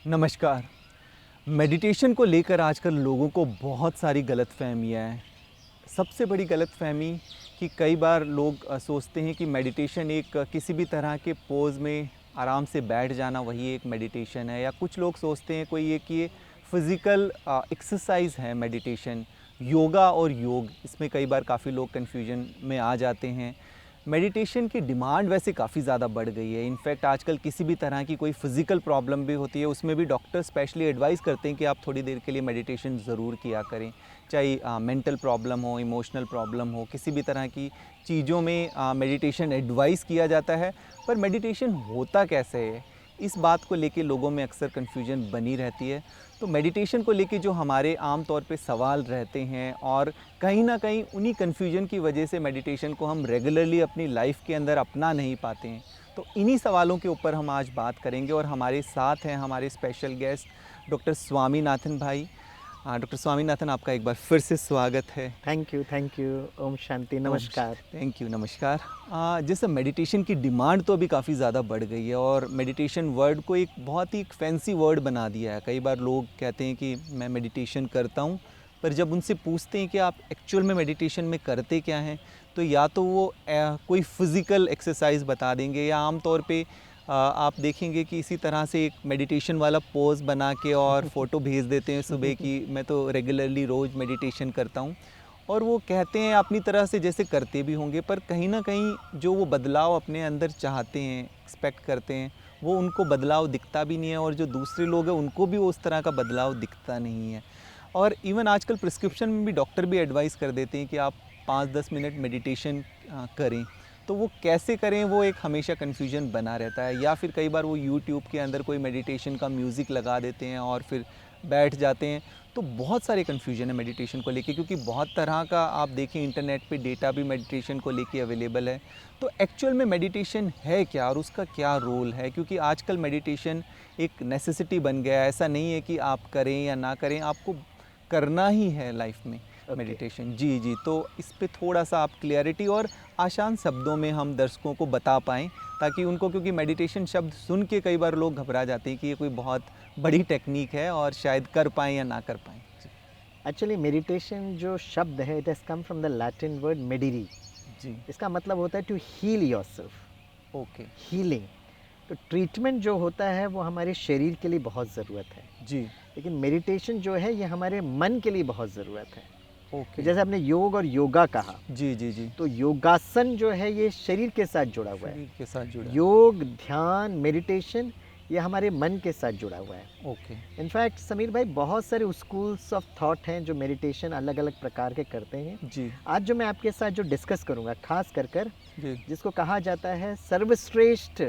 नमस्कार। मेडिटेशन को लेकर आजकल लोगों को बहुत सारी गलतफ़हमियाँ हैं। सबसे बड़ी गलतफ़हमी कि कई बार लोग सोचते हैं कि मेडिटेशन एक किसी भी तरह के पोज़ में आराम से बैठ जाना वही एक मेडिटेशन है, या कुछ लोग सोचते हैं कोई ये कि ये फ़िज़िकल एक्सरसाइज़ है मेडिटेशन। योगा और योग, इसमें कई बार काफ़ी लोग कन्फ्यूजन में आ जाते हैं। मेडिटेशन की डिमांड वैसे काफ़ी ज़्यादा बढ़ गई है। इनफैक्ट आजकल किसी भी तरह की कोई फ़िज़िकल प्रॉब्लम भी होती है, उसमें भी डॉक्टर स्पेशली एडवाइस करते हैं कि आप थोड़ी देर के लिए मेडिटेशन ज़रूर किया करें। चाहे मेंटल प्रॉब्लम हो, इमोशनल प्रॉब्लम हो, किसी भी तरह की चीज़ों में मेडिटेशन एडवाइस किया जाता है। पर मेडिटेशन होता कैसे है, इस बात को लेके लोगों में अक्सर कन्फ्यूजन बनी रहती है। तो मेडिटेशन को लेके जो हमारे आम तौर पे सवाल रहते हैं, और कहीं ना कहीं उन्हीं कन्फ्यूजन की वजह से मेडिटेशन को हम रेगुलरली अपनी लाइफ के अंदर अपना नहीं पाते हैं। तो इन्हीं सवालों के ऊपर हम आज बात करेंगे, और हमारे साथ हैं हमारे स्पेशल गेस्ट डॉक्टर स्वामीनाथन भाई। डॉक्टर स्वामीनाथन, आपका एक बार फिर से स्वागत है। Thank you. ओम शांति, नमस्कार। थैंक यू, नमस्कार। जैसे मेडिटेशन की डिमांड तो अभी काफ़ी ज़्यादा बढ़ गई है, और मेडिटेशन वर्ड को एक बहुत ही फैंसी वर्ड बना दिया है। कई बार लोग कहते हैं कि मैं मेडिटेशन करता हूँ, पर जब उनसे पूछते हैं कि आप एक्चुअल में मेडिटेशन में करते क्या हैं, तो या तो वो कोई फ़िज़िकल एक्सरसाइज बता देंगे, या आम तौर पे आप देखेंगे कि इसी तरह से एक मेडिटेशन वाला पोज़ बना के और फ़ोटो भेज देते हैं सुबह की, मैं तो रेगुलरली रोज़ मेडिटेशन करता हूँ। और वो कहते हैं अपनी तरह से जैसे करते भी होंगे, पर कहीं ना कहीं जो वो बदलाव अपने अंदर चाहते हैं, एक्सपेक्ट करते हैं, वो उनको बदलाव दिखता भी नहीं है, और जो दूसरे लोग हैं उनको भी उस तरह का बदलाव दिखता नहीं है। और इवन आजकल प्रिस्क्रिप्शन में भी डॉक्टर भी एडवाइस कर देते हैं कि आप 5-10 मिनट मेडिटेशन करें। तो वो कैसे करें, वो एक हमेशा कन्फ्यूजन बना रहता है। या फिर कई बार वो यूट्यूब के अंदर कोई मेडिटेशन का म्यूज़िक लगा देते हैं और फिर बैठ जाते हैं। तो बहुत सारे कन्फ्यूजन है मेडिटेशन को लेके, क्योंकि बहुत तरह का आप देखें इंटरनेट पे डेटा भी मेडिटेशन को लेके अवेलेबल है। तो एक्चुअल में मेडिटेशन है क्या, और उसका क्या रोल है? क्योंकि आजकल मेडिटेशन एक नेसेसिटी बन गया है। ऐसा नहीं है कि आप करें या ना करें, आपको करना ही है लाइफ में मेडिटेशन। जी जी, तो इस पे थोड़ा सा आप क्लियरिटी और आसान शब्दों में हम दर्शकों को बता पाएँ, ताकि उनको, क्योंकि मेडिटेशन शब्द सुन के कई बार लोग घबरा जाते हैं कि ये कोई बहुत बड़ी टेक्निक है और शायद कर पाएँ या ना कर पाएँ। एक्चुअली मेडिटेशन जो शब्द है, it has come from the Latin word मेडिरी। जी। इसका मतलब होता है to heal yourself, okay. Healing. तो ट्रीटमेंट जो होता है वो हमारे शरीर के लिए बहुत ज़रूरत है, जी। लेकिन मेडिटेशन जो है ये हमारे मन के लिए बहुत ज़रूरत है। तो ओके। जैसे आपने योग और योगा कहा, जी जी जी। तो योगासन जो है ये शरीर के साथ जुड़ा हुआ है। शरीर के साथ जुड़ा है। योग, ध्यान, मेडिटेशन ये हमारे मन के साथ जुड़ा हुआ है। ओके। इनफैक्ट समीर भाई, बहुत सारे स्कूल्स ऑफ थॉट हैं जो मेडिटेशन अलग अलग प्रकार के करते हैं। जी आज जो मैं आपके साथ जो डिस्कस करूंगा, खास कर जी जिसको कहा जाता है सर्वश्रेष्ठ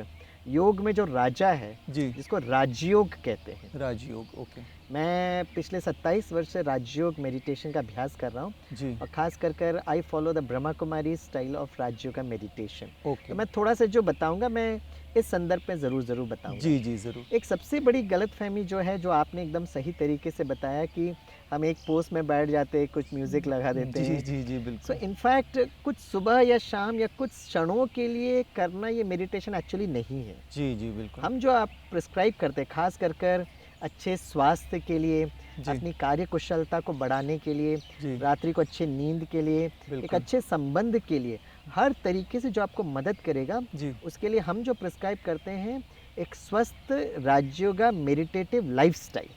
योग में जो राजा है, जी। जिसको राजयोग कहते हैं। राजयोग। ओके। मैं पिछले 27 वर्ष से राजयोग मेडिटेशन का अभ्यास कर रहा हूँ, जी। और ख़ास कर I follow the Brahma Kumari style of Rajyoga का मेडिटेशन। ओके। तो मैं थोड़ा सा जो बताऊंगा, मैं इस संदर्भ में ज़रूर बताऊंगा। जी जी, ज़रूर। एक सबसे बड़ी गलतफहमी जो है, जो आपने एकदम सही तरीके से बताया कि हम एक पोस्ट में बैठ जाते हैं, कुछ म्यूज़िक लगा देते जी हैं। जी जी, सो बिल्कुल। इनफैक्ट कुछ सुबह या शाम या कुछ क्षणों के लिए करना ये मेडिटेशन एक्चुअली नहीं है। जी जी, बिल्कुल। हम जो आप प्रिस्क्राइब करते हैं, खास कर अच्छे स्वास्थ्य के लिए, जी अपनी कार्य कुशलता को बढ़ाने के लिए, जी, रात्रि को अच्छी नींद के लिए, एक बिल्कुल। अच्छे संबंध के लिए, हर तरीके से जो आपको मदद करेगा, जी। उसके लिए हम जो प्रिस्क्राइब करते हैं एक स्वस्थ राजयोगा मेडिटेटिव लाइफस्टाइल।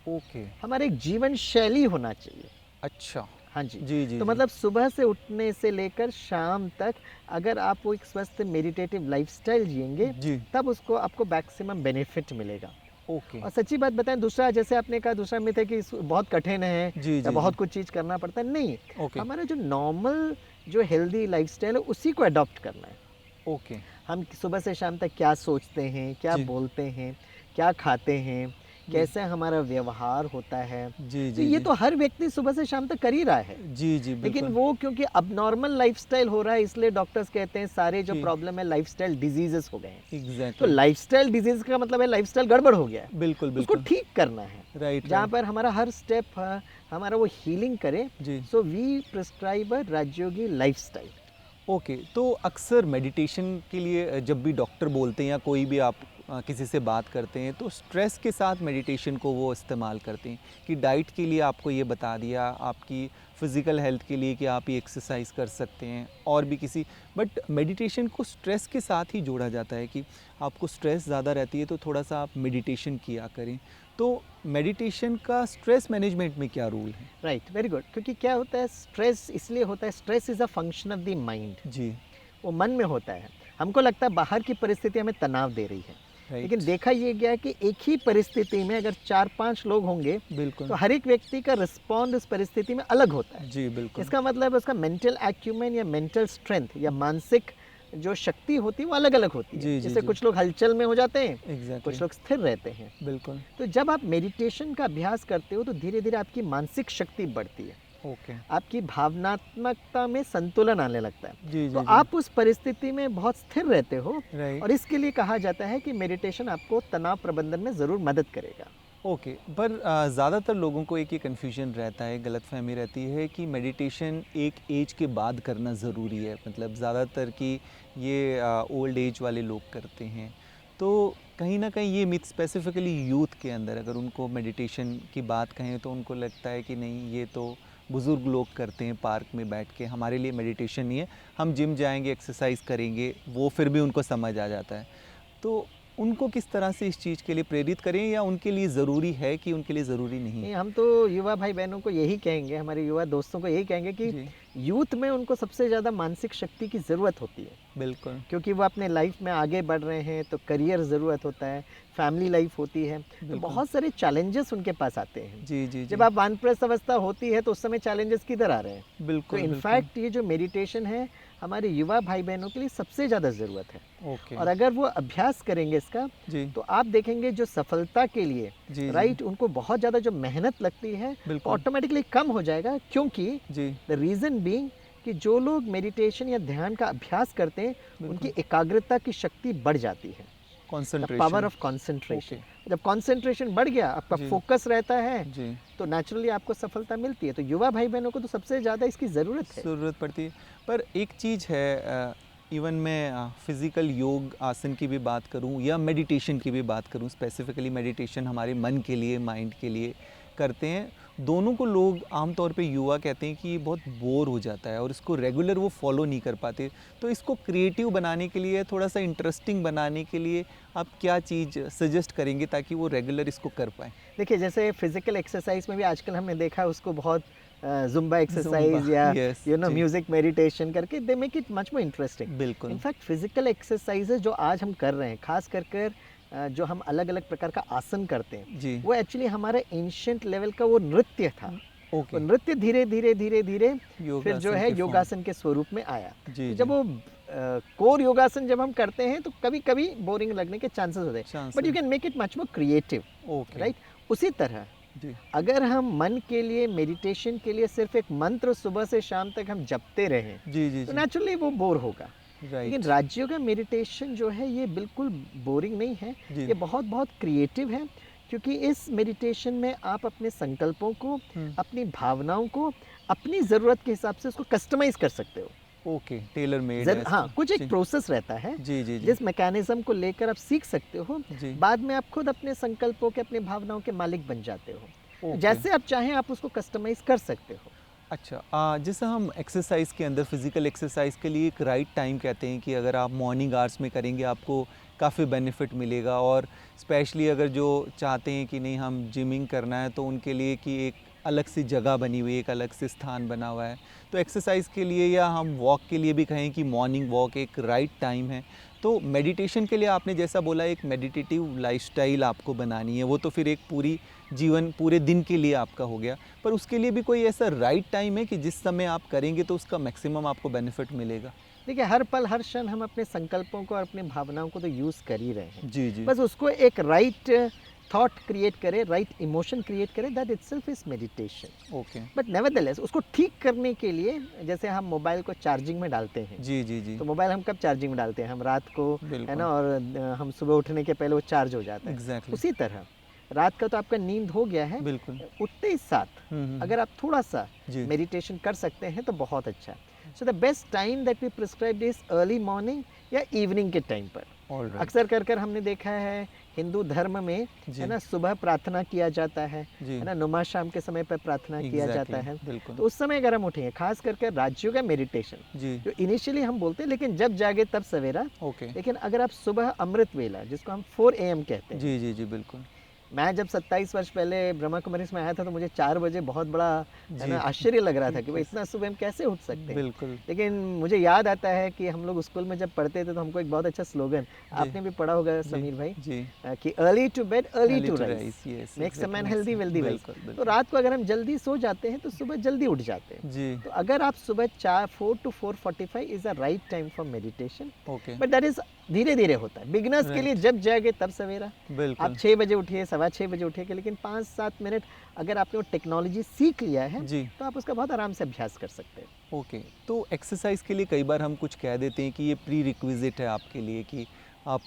ओके। हमारे एक जीवन शैली होना चाहिए। अच्छा। हाँ जी। जी जी तो जी। मतलब सुबह से उठने से लेकर शाम तक अगर आप वो एक स्वस्थ मेडिटेटिव लाइफस्टाइल जिएंगे, जी। तब उसको आपको मैक्सिमम बेनिफिट मिलेगा। ओके। और सच्ची बात बताएं, दूसरा जैसे आपने कहा, दूसरा मिथ है कि बहुत कठिन है जी या जी जी। बहुत कुछ चीज़ करना पड़ता है। नहीं, ओके। हमारा जो नॉर्मल जो हेल्दी लाइफस्टाइल है उसी को अडॉप्ट करना है। ओके। हम सुबह से शाम तक क्या सोचते हैं, क्या जी बोलते हैं, क्या खाते हैं, जी कैसे हमारा व्यवहार होता है, जी तो जी ये जी तो हर व्यक्ति सुबह से शाम तक कर ही रहा है। जी जी, लेकिन बिल्कुल। वो क्योंकि अब नॉर्मल लाइफस्टाइल हो रहा है, इसलिए डॉक्टर्स कहते हैं सारे जो जी, प्रॉब्लम है लाइफस्टाइल डिजीजेस हो गए हैं। तो एग्जैक्टली। लाइफस्टाइल डिजीज का मतलब है लाइफस्टाइल गड़बड़ हो गया है, बिल्कुल उसको बिल्कुल। ठीक करना है। राइट जहाँ राइट। पर हमारा हर स्टेप हमारा वो हीलिंग करे। जी। So we prescribe a Rajyogi lifestyle. Okay, तो अक्सर मेडिटेशन के लिए जब भी डॉक्टर बोलते हैं या कोई भी आप किसी से बात करते हैं तो स्ट्रेस के साथ मेडिटेशन को वो इस्तेमाल करते हैं कि डाइट के लिए आपको ये बता दिया, आपकी फ़िज़िकल हेल्थ के लिए कि आप ये एक्सरसाइज कर सकते हैं और भी किसी, बट मेडिटेशन को स्ट्रेस के साथ ही जोड़ा जाता है कि आपको स्ट्रेस ज़्यादा रहती है तो थोड़ा सा आप मेडिटेशन किया करें। तो मेडिटेशन का स्ट्रेस मैनेजमेंट में क्या रोल है? Right, very good. क्योंकि क्या होता है, स्ट्रेस इसलिए होता है, stress is a function of the mind. जी, वो मन में होता है। हमको लगता है बाहर की परिस्थिति हमें तनाव दे रही है, लेकिन राइट, देखा ये गया है कि एक ही परिस्थिति में अगर 4-5 लोग होंगे बिल्कुल। तो हर एक व्यक्ति का रिस्पॉन्ड उस परिस्थिति में अलग होता है। जी, बिल्कुल। इसका मतलब उसका मेंटल एक्यूमेन या मेंटल स्ट्रेंथ या मानसिक जो शक्ति होती है वो अलग अलग होती है। जी, जी, जैसे जी। कुछ लोग हलचल में हो जाते हैं, एग्जैक्टली, कुछ लोग स्थिर रहते हैं। बिल्कुल। तो जब आप मेडिटेशन का अभ्यास करते हो तो धीरे धीरे आपकी मानसिक शक्ति बढ़ती है, ओके। आपकी भावनात्मकता में संतुलन आने लगता है। जी, तो जी, जी। आप उस परिस्थिति में बहुत स्थिर रहते हो राइट। और इसके लिए कहा जाता है कि मेडिटेशन आपको तनाव प्रबंधन में ज़रूर मदद करेगा। ओके, पर ज़्यादातर लोगों को एक ये कन्फ्यूजन रहता है, गलतफहमी रहती है कि मेडिटेशन एक एज के बाद करना ज़रूरी है, मतलब ज़्यादातर कि ये ओल्ड एज वाले लोग करते हैं। तो कहीं ना कहीं ये मिथ स्पेसिफिकली यूथ के अंदर अगर उनको मेडिटेशन की बात कहें तो उनको लगता है कि नहीं, ये तो बुज़ुर्ग लोग करते हैं पार्क में बैठ के, हमारे लिए मेडिटेशन नहीं है, हम जिम जाएंगे, एक्सरसाइज करेंगे, वो फिर भी उनको समझ आ जाता है। तो उनको किस तरह से इस चीज़ के लिए प्रेरित करें या उनके लिए ज़रूरी है कि उनके लिए ज़रूरी नहीं? नहीं, हम तो युवा भाई बहनों को यही कहेंगे, हमारे युवा दोस्तों को यही कहेंगे कि जी, यूथ में उनको सबसे ज़्यादा मानसिक शक्ति की ज़रूरत होती है। बिल्कुल, क्योंकि वो अपने लाइफ में आगे बढ़ रहे हैं तो करियर ज़रूरत होता है, फैमिली लाइफ होती है, तो बिल्कुल। बहुत सारे चैलेंजेस उनके पास आते हैं। जी, जी, जी। जब आप वानप्रस्थ अवस्था होती है तो उस समय चैलेंजेस किधर आ रहे हैं? तो बिल्कुल, बिल्कुल। इनफैक्ट ये जो मेडिटेशन है हमारे युवा भाई बहनों के लिए सबसे ज़्यादा ज़रूरत है। ओके। और अगर वो अभ्यास करेंगे इसका जी, तो आप देखेंगे जो सफलता के लिए जी, जी, राइट उनको बहुत ज़्यादा जो मेहनत लगती है बिल्कुल। ऑटोमेटिकली कम हो जाएगा। क्योंकि जी, द रीज़न बीइंग कि जो लोग मेडिटेशन या ध्यान का अभ्यास करते हैं बिल्कुल। उनकी एकाग्रता की शक्ति बढ़ जाती है, the concentration. Power of concentration. जब कंसंट्रेशन बढ़ गया, आपका जी। फोकस रहता है, जी, तो नेचुरली आपको सफलता मिलती है। तो युवा भाई बहनों को तो सबसे ज़्यादा इसकी ज़रूरत है। ज़रूरत पड़ती है। पर एक चीज़ है, इवन मैं फिज़िकल योग आसन की भी बात करूं या मेडिटेशन की भी बात करूं, स्पेसिफिकली मेडिटेशन हमारे मन के लिए, माइंड के लिए करते हैं। दोनों को लोग आमतौर पे युवा कहते हैं कि ये बहुत बोर हो जाता है और इसको रेगुलर वो फॉलो नहीं कर पाते। तो इसको क्रिएटिव बनाने के लिए, थोड़ा सा इंटरेस्टिंग बनाने के लिए आप क्या चीज़ सजेस्ट करेंगे ताकि वो रेगुलर इसको कर पाएँ? देखिए, जैसे फिजिकल एक्सरसाइज में भी आजकल हमने देखा है उसको बहुत जुम्बा एक्सरसाइज ज़ुम्बा, या यस, जी। म्यूजिक मेडिटेशन करके they make it much more interesting. बिल्कुल। इनफैक्ट फिजिकल एक्सरसाइजेज जो आज हम कर रहे हैं, खास कर कर जो हम अलग अलग प्रकार का आसन करते हैं, जी, वो एक्चुअली हमारे एंशिएंट लेवल का वो नृत्य था। वो ओके। नृत्य धीरे धीरे धीरे धीरे फिर जो योगासन है के फॉर्म। योगासन के स्वरूप में आया। जी, तो जी। जब वो कोर योगासन जब हम करते हैं तो कभी कभी बोरिंग लगने के चांसेस होते हैं, chance but you can make it much more creative, okay. Right. उसी तरह जी, अगर हम मन के लिए, मेडिटेशन के लिए सिर्फ एक मंत्र सुबह से शाम तक हम जपते रहें जी, जी, तो जी। नेचुरली वो बोर होगा। लेकिन राइट। राजयोगा मेडिटेशन जो है ये बिल्कुल बोरिंग नहीं है, जी। ये बहुत बहुत क्रिएटिव है। क्योंकि इस मेडिटेशन में आप अपने संकल्पों को, हुँ, अपनी भावनाओं को अपनी ज़रूरत के हिसाब से उसको कस्टमाइज़ कर सकते हो। ओके, टेलर मेड है हाँ, इसका। कुछ एक जी, प्रोसेस रहता है जी, जी, जी। जिस मैकेनिज्म को लेकर आप सीख सकते हो। जी, बाद में आप खुद अपने संकल्पों के, अपनी भावनाओं के मालिक बन जाते हो। ओके। जैसे आप चाहें आप उसको कस्टमाइज़ कर सकते हो। अच्छा, जैसे हम एक्सरसाइज के अंदर फिजिकल एक्सरसाइज के लिए एक राइट टाइम कहते हैं कि अगर आप मॉर्निंग आवर्स में करेंगे आपको काफ़ी बेनिफिट मिलेगा, और स्पेशली अगर जो चाहते हैं कि नहीं हम जिमिंग करना है तो उनके लिए कि एक अलग सी जगह बनी हुई है, एक अलग से स्थान बना हुआ है। तो एक्सरसाइज के लिए या हम वॉक के लिए भी कहें कि मॉर्निंग वॉक एक राइट टाइम है। तो मेडिटेशन के लिए आपने जैसा बोला एक मेडिटेटिव लाइफस्टाइल आपको बनानी है, वो तो फिर एक पूरी जीवन, पूरे दिन के लिए आपका हो गया। पर उसके लिए भी कोई ऐसा राइट टाइम है कि जिस समय आप करेंगे तो उसका मैक्सिमम आपको बेनिफिट मिलेगा? देखिए, हर पल हर क्षण हम अपने संकल्पों को और अपनी भावनाओं को तो यूज़ कर ही रहे हैं। जी, जी। बस उसको एक राइट थॉट क्रिएट करें, राइट इमोशन क्रिएट करें, that itself is meditation. Okay. But nevertheless उसको ठीक करने के लिए, जैसे हम मोबाइल को चार्जिंग में डालते हैं, जी, जी, जी। तो मोबाइल हम कब चार्जिंग में डालते हैं? हम रात को, है बिल्कुल। ना, और हम सुबह उठने के पहले वो चार्ज हो जाता है। एग्ज़ैक्टली। उसी तरह रात का तो आपका नींद हो गया है, बिल्कुल। उठते ही साथ हुँ। अगर आप थोड़ा सा जी। मेडिटेशन कर सकते हैं तो बहुत अच्छा है। So the best time that we prescribed is early morning या इवनिंग के टाइम पर। All right. अक्सर कर कर हमने देखा है हिंदू धर्म में, जी है ना, सुबह प्रार्थना किया जाता है जी ना, नुमा शाम के समय पर प्रार्थना किया जाता है। बिल्कुल। तो उस समय अगर हम उठेंगे, खास करके राजयोग का मेडिटेशन जी जो इनिशियली हम बोलते हैं, लेकिन जब जागे तब सवेरा। ओके। लेकिन अगर आप सुबह अमृत वेला, जिसको हम 4 AM कहते हैं, जी जी जी बिल्कुल। मैं जब 27 वर्ष पहले ब्रह्मा कुमारीज में आया था तो मुझे 4 बजे बहुत बड़ा, है जी ना, आश्चर्य लग रहा था कि भाई इतना सुबह हम कैसे उठ सकते हैं। बिल्कुल। लेकिन मुझे याद आता है कि हम लोग स्कूल में जब पढ़ते थे तो हमको एक बहुत अच्छा स्लोगन, जी आपने भी पढ़ा होगा जी समीर भाई, जी कि early to bed early early to to rise rise, yes makes a man exactly healthy wealthy wise. बिल्कुल तो बिल्कुल। रात को अगर हम जल्दी सो जाते हैं तो सुबह जल्दी उठ जाते हैं। जी तो अगर आप सुबह 4 to 4:45 is the right time for meditation, okay but that is धीरे धीरे होता है। बिगनर्स के लिए राइट जब जागे तब सवेरा। आप बिल्कुल। 6 बजे उठिए, सवा 6 बजे उठिए, लेकिन 5-7 मिनट अगर आपने वो टेक्नोलॉजी सीख लिया है जी तो आप उसका बहुत आराम से अभ्यास कर सकते हैं। ओके। तो एक्सरसाइज के लिए कई बार हम कुछ कह देते हैं कि ये प्री रिक्विजिट है आपके लिए, कि आप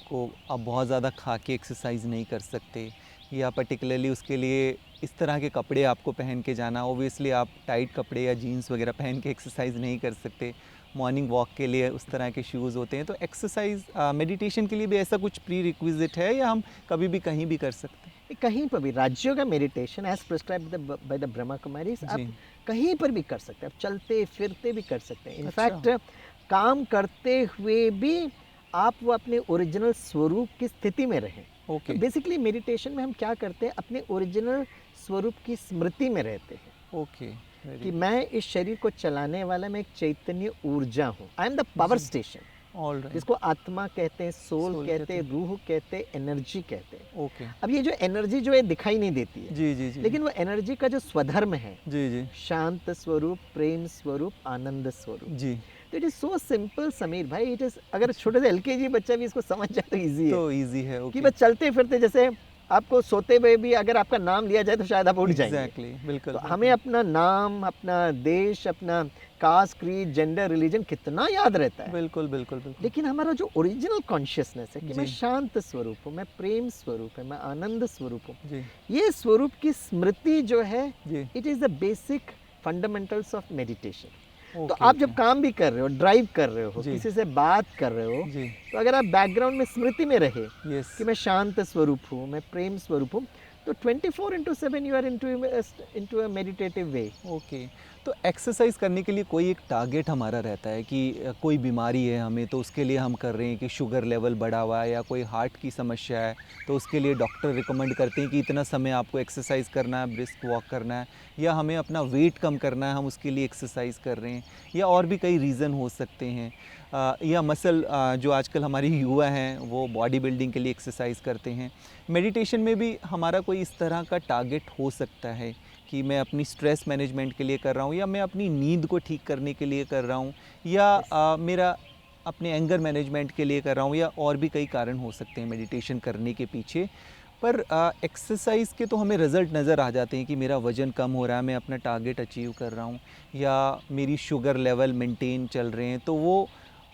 बहुत ज़्यादा खा के एक्सरसाइज नहीं कर सकते, या पर्टिकुलरली उसके लिए इस तरह के कपड़े आपको पहन के जाना, ओबियसली आप टाइट कपड़े या जीन्स वगैरह पहन के एक्सरसाइज नहीं कर सकते, मॉर्निंग वॉक के लिए उस तरह के शूज़ होते हैं। तो एक्सरसाइज मेडिटेशन के लिए भी ऐसा कुछ प्री रिक्विजिट है, या हम कभी भी कहीं भी कर सकते हैं? ये कहीं पर भी राज्यों का meditation as prescribe by the Brahma Kumaris आप जी कहीं पर भी कर सकते हैं। आप चलते फिरते भी कर सकते हैं। अच्छा इनफैक्ट काम करते हुए भी आप वो अपने ओरिजिनल स्वरूप की स्थिति में रहें। तो ओके बेसिकली मेडिटेशन में हम क्या करते हैं, अपने ओरिजिनल स्वरूप की स्मृति में रहते हैं ओके कि वेरी मैं इस शरीर को चलाने वाला, मैं एक चैतन्य ऊर्जा हूँ। आई एम द पावर जी स्टेशन, ऑल राइट जिसको आत्मा कहते हैं, सोल सोल कहते हैं, रूह कहते हैं, एनर्जी कहते हैं। ओके अब ये जो एनर्जी जो है दिखाई नहीं देती है, जी जी जी लेकिन वो एनर्जी का जो स्वधर्म है, जी जी शांत स्वरूप, प्रेम स्वरूप, आनंद स्वरूप। जी तो it is so simple Sameer भाई। इट इज, अगर छोटे से LKG बच्चा भी इसको समझ जाए तो इजी है तो इजी है कि ओके बस चलते फिरते, जैसे आपको सोते हुए भी अगर आपका नाम लिया जाए तो शायद आप उठ जाएंगे। एग्जैक्टली बिल्कुल तो हमें अपना नाम, अपना देश, अपना कास्ट, क्रीड, जेंडर, रिलीजन कितना याद रहता है। बिल्कुल बिल्कुल बिल्कुल लेकिन हमारा जो ओरिजिनल कॉन्शियसनेस है कि मैं जी शांत स्वरूप हूँ, मैं प्रेम स्वरूप है, मैं आनंद स्वरूप हूँ, जी ये स्वरूप की स्मृति जो है, जी it is the basic fundamentals of meditation. तो ओके आप जब ओके काम भी कर रहे हो, ड्राइव कर रहे हो, जी किसी से बात कर रहे हो, जी तो अगर आप बैकग्राउंड में स्मृति में रहे यस कि मैं शांत स्वरूप हूँ, मैं प्रेम स्वरूप हूँ, तो 24/7 you are into a meditative way. Okay. तो एक्सरसाइज करने के लिए कोई एक टारगेट हमारा रहता है कि कोई बीमारी है हमें, तो उसके लिए हम कर रहे हैं कि शुगर लेवल बढ़ा हुआ है, या कोई हार्ट की समस्या है तो उसके लिए डॉक्टर रिकमेंड करते हैं कि इतना समय आपको एक्सरसाइज करना है, ब्रिस्क वॉक करना है, या हमें अपना वेट कम करना है, हम उसके लिए एक्सरसाइज कर रहे हैं, या और भी कई रीज़न हो सकते हैं। या मसल जो आजकल हमारी युवा हैं वो बॉडी बिल्डिंग के लिए एक्सरसाइज करते हैं। मेडिटेशन में भी हमारा कोई इस तरह का टारगेट हो सकता है कि मैं अपनी स्ट्रेस मैनेजमेंट के लिए कर रहा हूँ, या मैं अपनी नींद को ठीक करने के लिए कर रहा हूँ, या मेरा अपने एंगर मैनेजमेंट के लिए कर रहा हूँ, या और भी कई कारण हो सकते हैं मेडिटेशन करने के पीछे। पर एक्सरसाइज के तो हमें रिज़ल्ट नज़र आ जाते हैं कि मेरा वज़न कम हो रहा है, मैं अपना टारगेट अचीव कर रहा हूँ, या मेरी शुगर लेवल मेंटेन चल रहे हैं, तो वो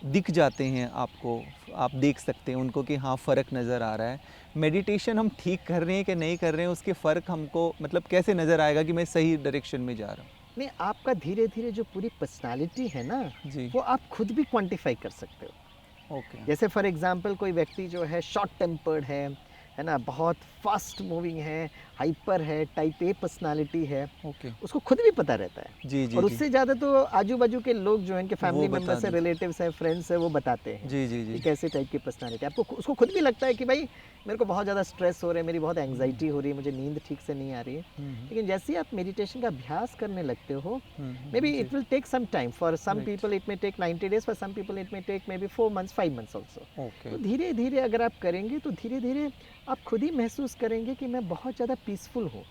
दिख जाते हैं आपको, आप देख सकते हैं उनको कि हाँ फ़र्क नज़र आ रहा है। मेडिटेशन हम ठीक कर रहे हैं कि नहीं कर रहे हैं, उसके फ़र्क हमको मतलब कैसे नज़र आएगा कि मैं सही डायरेक्शन में जा रहा नहीं, आपका धीरे धीरे जो पूरी पर्सनालिटी है ना, हूँ? जी वो आप खुद भी क्वांटिफाई कर सकते हो। ओके जैसे फॉर एग्जांपल कोई व्यक्ति जो है शॉर्ट टेम्पर्ड है ना, बहुत फास्ट मूविंग है, हाइपर है, टाइप ए पर्सनालिटी है, ओके उसको खुद भी पता रहता है। जी जी और जी उससे ज़्यादा तो आजू बाजू के लोग जो हैं, इनके फैमिली वो बता मेम्बर्स है, देते रिलेटिव्स है, फ्रेंड्स है, वो बताते हैं जी जी कि जी कैसे टाइप की पर्सनालिटी। आपको उसको खुद भी लगता है कि भाई मेरे को बहुत ज़्यादा स्ट्रेस हो रहा है, मेरी बहुत एंग्जाइटी हो रही है, मुझे नींद ठीक से नहीं आ रही है। लेकिन जैसे ही आप मेडिटेशन का अभ्यास करने लगते हो, मे बी जी it will take some time, for some right people it may take 90 days, for some people it may take maybe 4 months 5 months also. Okay तो धीरे धीरे अगर आप करेंगे तो धीरे धीरे आप खुद ही महसूस करेंगे कि मैं बहुत ज़्यादा पीसफुल हूँ,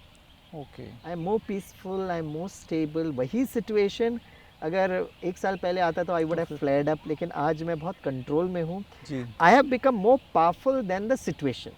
okay I am more peaceful, I am more stable. वही सिचुएशन अगर 1 साल पहले आता तो आई वुड तो हैव फिर फ्लेयर्ड अप, लेकिन आज मैं बहुत कंट्रोल में हूँ। जी I have become more powerful than the situation.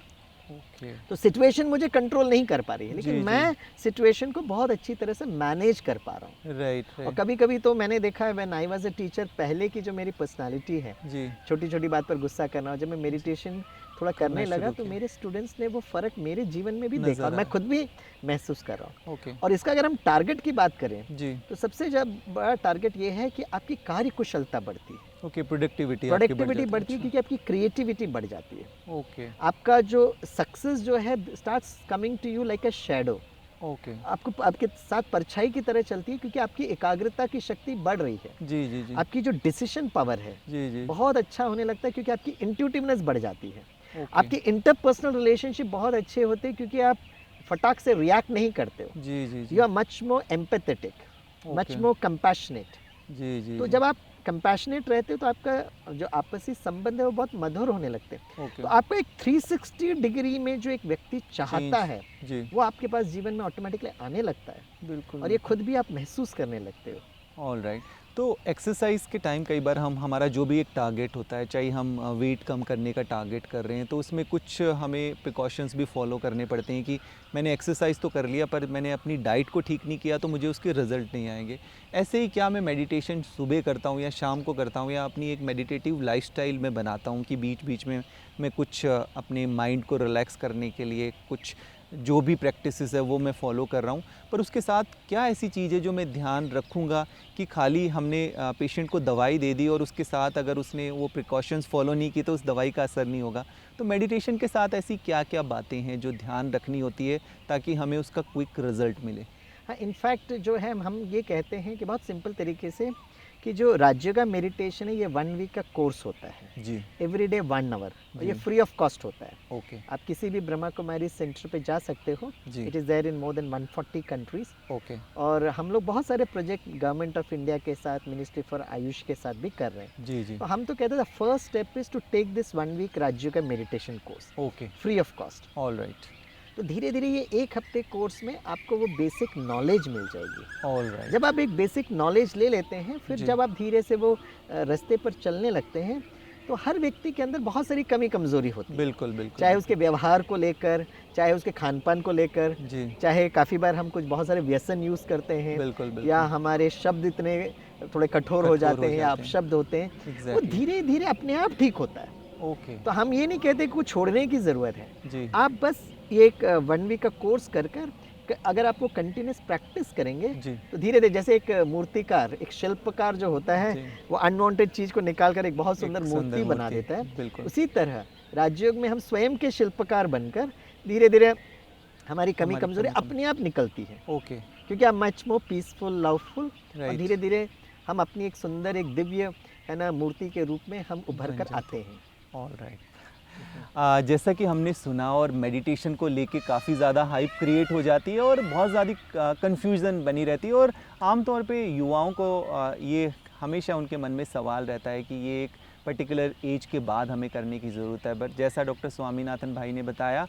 Okay तो सिचुएशन मुझे कंट्रोल नहीं कर पा रही है, लेकिन जी जी मैं सिचुएशन को बहुत अच्छी तरह से मैनेज कर पा रहा हूँ। राइट और राइट कभी कभी तो मैंने देखा है, when I was a teacher, पहले की जो मेरी पर्सनालिटी है, जी छोटी छोटी बात पर गुस्सा करना, और जब मैं मेडिटेशन थोड़ा करने शुरू लगा तो किया। मेरे स्टूडेंट्स ने वो फ़र्क मेरे जीवन में भी नज़र देखा और मैं आया। खुद भी महसूस कर रहा हूँ। ओके। और इसका अगर हम टारगेट की बात करें जी। तो सबसे जब बड़ा टारगेट ये है कि आपकी कार्य कुशलता बढ़ती है, ओके, प्रोडक्टिविटी आपकी बढ़ प्रोडक्टिविटी जाती है। बढ़ती है, क्योंकि आपकी क्रिएटिविटी बढ़ जाती है। अच्छा, ओके, आपका जो सक्सेस जो है starts coming to you like a shadow, okay. आपको आपके साथ परछाई की तरह चलती है, क्योंकि आपकी एकाग्रता की शक्ति बढ़ रही है। जी, जी, जी। आपकी जो डिसीजन पावर है जी, जी। बहुत अच्छा होने लगता है, क्योंकि आपकी इंट्यूटिवनेस बढ़ जाती है। ओके। आपके इंटरपर्सनल रिलेशनशिप बहुत अच्छे होते हैं, क्योंकि आप फटाक से रिएक्ट नहीं करते हो। जी, जी, जी। You are much more empathetic, much okay. More compassionate. जी, जी, तो जी। जब आप कंपैशनेट रहते हो तो आपका जो आपसी संबंध है वो बहुत मधुर होने लगते हैं। ओके। तो आपको एक 360 डिग्री में जो एक व्यक्ति चाहता चेंज। है जी, वो आपके पास जीवन में ऑटोमेटिकली आने लगता है, बिल्कुल, और ये बिल्कुल। खुद भी आप महसूस करने लगते हो। All right. तो एक्सरसाइज के टाइम कई बार हम हमारा जो भी एक टारगेट होता है, चाहे हम वेट कम करने का टारगेट कर रहे हैं, तो उसमें कुछ हमें प्रिकॉशंस भी फॉलो करने पड़ते हैं कि मैंने एक्सरसाइज तो कर लिया पर मैंने अपनी डाइट को ठीक नहीं किया तो मुझे उसके रिजल्ट नहीं आएंगे। ऐसे ही क्या मैं मेडिटेशन सुबह करता हूँ या शाम को करता हूँ या अपनी एक मेडिटेटिव लाइफस्टाइल में बनाता हूँ कि बीच बीच में मैं कुछ अपने माइंड को रिलैक्स करने के लिए कुछ जो भी प्रैक्टिसेस है वो मैं फॉलो कर रहा हूँ, पर उसके साथ क्या ऐसी चीज़ है जो मैं ध्यान रखूँगा कि खाली हमने पेशेंट को दवाई दे दी और उसके साथ अगर उसने वो प्रिकॉशंस फॉलो नहीं की तो उस दवाई का असर नहीं होगा। तो मेडिटेशन के साथ ऐसी क्या क्या बातें हैं जो ध्यान रखनी होती है ताकि हमें उसका क्विक रिजल्ट मिले? हाँ, इनफैक्ट जो है हम ये कहते हैं कि बहुत सिंपल तरीके से कि जो राज्य का मेडिटेशन है ये 1 वीक का कोर्स होता है, जी। एवरीडे 1 आवर, और ये जी। फ्री ऑफ कॉस्ट होता है। ओके। आप किसी भी ब्रह्मा कुमारी सेंटर पे जा सकते हो। जी। It is there in more than 140 countries. Okay. और हम लोग बहुत सारे प्रोजेक्ट गवर्नमेंट ऑफ इंडिया के साथ, मिनिस्ट्री फॉर आयुष के साथ भी कर रहे हैं। जी, जी। तो हम तो कहते हैं first step is to take this 1 week राज्य का meditation course okay. Free of cost. All right. तो धीरे धीरे ये 1 हफ्ते कोर्स में आपको वो बेसिक नॉलेज मिल जाएगी। All right. जब आप एक बेसिक नॉलेज ले लेते हैं, फिर जी। जब आप धीरे से वो रास्ते पर चलने लगते हैं, तो हर व्यक्ति के अंदर बहुत सारी कमी कमज़ोरी होती है, बिल्कुल, बिल्कुल। चाहे उसके व्यवहार को लेकर, चाहे उसके खान पान को लेकर, जी। चाहे काफ़ी बार हम कुछ बहुत सारे व्यसन यूज़ करते हैं, बिल्कुल, बिल्कुल। या हमारे शब्द इतने थोड़े कठोर हो जाते हैं या अपशब्द होते हैं, वो एग्जैक्टली। धीरे धीरे अपने आप ठीक होता है। ओके। तो हम ये नहीं कहते कि कुछ छोड़ने की ज़रूरत है। जी। आप बस ये एक 1 वीक का कोर्स कर अगर आपको कंटिन्यूस प्रैक्टिस करेंगे, जी। तो धीरे धीरे जैसे एक मूर्तिकार, एक शिल्पकार जो होता है, जी। वो अनवांटेड चीज़ को निकाल कर एक बहुत एक सुंदर सुंदर मूर्ति बना मूर्ति, देता है। बिल्कुल। उसी तरह राजयोग में हम स्वयं के शिल्पकार बनकर धीरे धीरे हमारी कमी हमारी कमजोरी कमी- अपने आप निकलती है, ओके। क्योंकि हम मच मोर पीसफुल, लवफुल, और राइट। धीरे धीरे हम अपनी एक सुंदर, एक दिव्य, है ना, मूर्ति के रूप में हम उभर बन कर जाते आते हैं। All right. जैसा कि हमने सुना और मेडिटेशन को लेके काफ़ी ज़्यादा हाइप क्रिएट हो जाती है और बहुत ज़्यादा कन्फ्यूज़न बनी रहती है और आमतौर पे युवाओं को ये हमेशा उनके मन में सवाल रहता है कि ये एक पर्टिकुलर एज के बाद हमें करने की ज़रूरत है। बट जैसा डॉक्टर स्वामीनाथन भाई ने बताया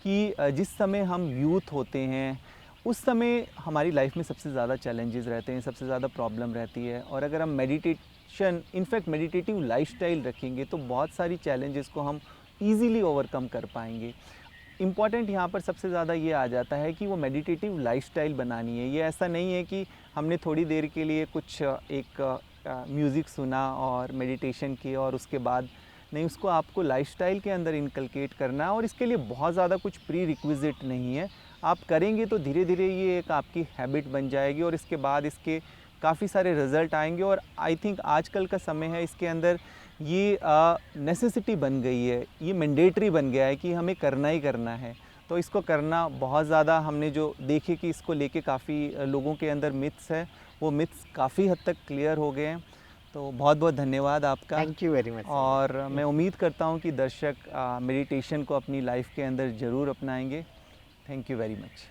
कि जिस समय हम यूथ होते हैं उस समय हमारी लाइफ में सबसे ज़्यादा चैलेंजेस रहते हैं, सबसे ज़्यादा प्रॉब्लम रहती है, और अगर हम मेडिटेशन इनफैक्ट मेडिटेटिव लाइफस्टाइल रखेंगे तो बहुत सारी चैलेंजेस को हम ईज़िली ओवरकम कर पाएंगे। इम्पॉर्टेंट यहाँ पर सबसे ज़्यादा ये आ जाता है कि वो मेडिटेटिव लाइफस्टाइल बनानी है। ये ऐसा नहीं है कि हमने थोड़ी देर के लिए कुछ एक म्यूज़िक सुना और मेडिटेशन की और उसके बाद नहीं, उसको आपको लाइफस्टाइल के अंदर इनकलकेट करना है और इसके लिए बहुत ज़्यादा कुछ प्री रिक्विजिट नहीं है। आप करेंगे तो धीरे धीरे ये एक आपकी हैबिट बन जाएगी और इसके बाद इसके काफ़ी सारे रिज़ल्ट आएंगे। और आई थिंक आजकल का समय है, इसके अंदर ये नेसेसिटी बन गई है, ये मैंडेटरी बन गया है कि हमें करना ही करना है। तो इसको करना बहुत ज़्यादा, हमने जो देखे कि इसको लेके काफ़ी लोगों के अंदर मिथ्स है, वो मिथ्स काफ़ी हद तक क्लियर हो गए हैं। तो बहुत बहुत धन्यवाद आपका। Thank you very much. और मैं उम्मीद करता हूँ कि दर्शक मेडिटेशन को अपनी लाइफ के अंदर ज़रूर अपनाएंगे। Thank you very much.